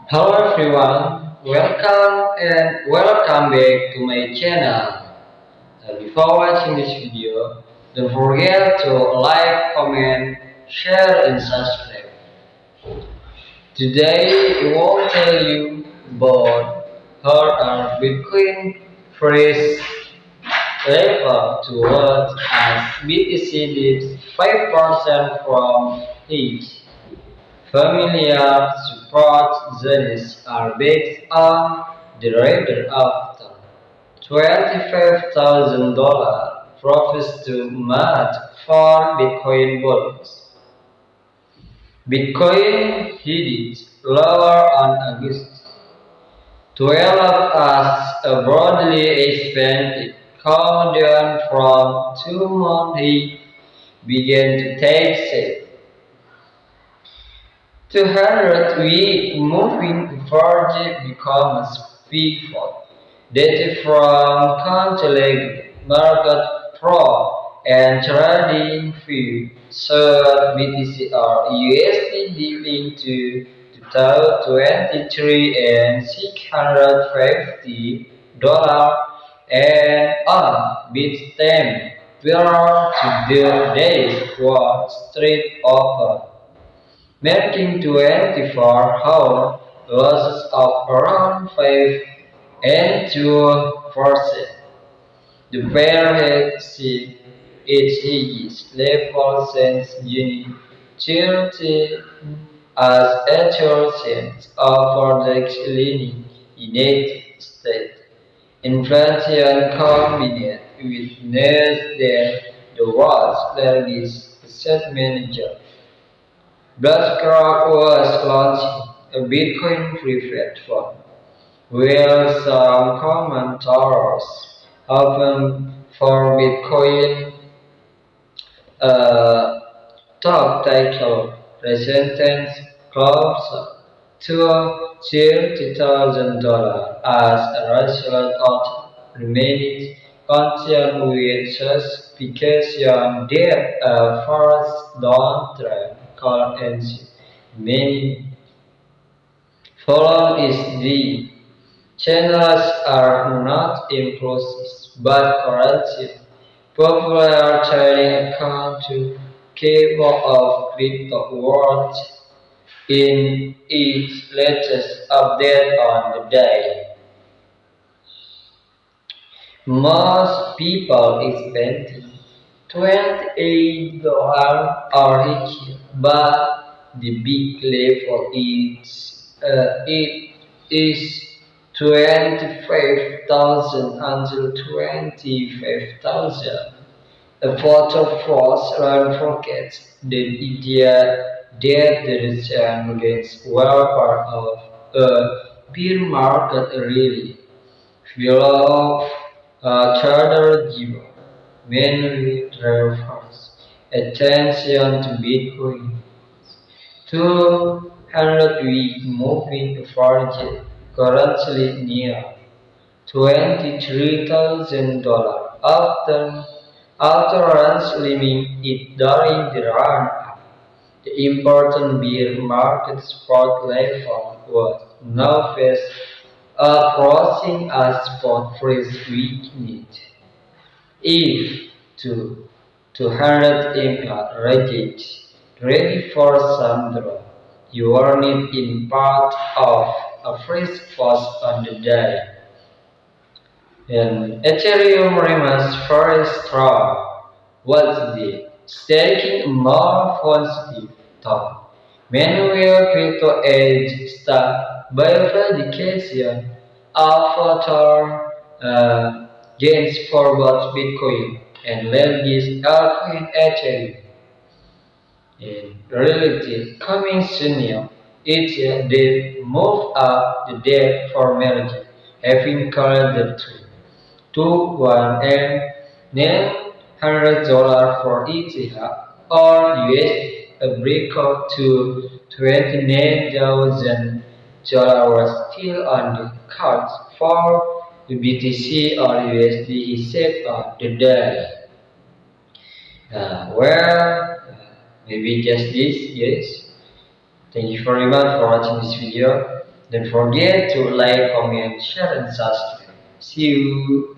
Hello everyone, welcome back to my channel. Before watching this video, don't forget to like, comment, share and subscribe. Today I will tell you about how our Bitcoin price level to what as BTC dips 5% from its familiar support zones are based on the rate after $25,000 profits to match for Bitcoin bonds. Bitcoin hit its lower on August 12 as a broadly expanded calm down from 2 months he began to take shape. 200-week moving average becomes pivot. Data from Counterleg Market Pro and Trading View showed BTC or USD dipping to 2023 and $650 and on Bitstamp prior to the days Wall Street open, making 24-hour losses of around 5 and 2%. The pair had seen its highest level since June 30 as actual sales of products leaning United States. Inflation combined with news that the world's largest asset manager BlackRock was launching a Bitcoin-free platform, where some commentators open for Bitcoin uh, top title resistance close to $30,000 as a result of remaining concerned with suspicion that a first downtrend called NC many follow is the channels are not impulses but corrective. Popular trading account to keep up of crypto world in its latest update on the day. Most people spending $28 or richer, but the big level it is 25,000 until 25,000. A photo force run forgets the idea that the return gains were part of a bear market really. Below trader giver mainly refers attention to Bitcoin 200-week moving average currently near $23,000 after slamming it during the run-up. The important bear market support level was now fast approaching a spot price weakness. If 200 ml reject ready for some draw, you are need in part of a fresh post on the day. And Ethereum remains very strong. What's the staking more positive tone? Manual crypto age start by verification of author gains for both Bitcoin and leverage altcoin Ethereum. In reality, coming sooner, they move up the debt for merger, having called the two 1 and $900 for ETH or USD, a breakout to $29,000 was still on the cards for the BTC or USD, he said on the day. Maybe just this, yes. Thank you very much for watching this video. Don't forget to like, comment, share, and subscribe. See you.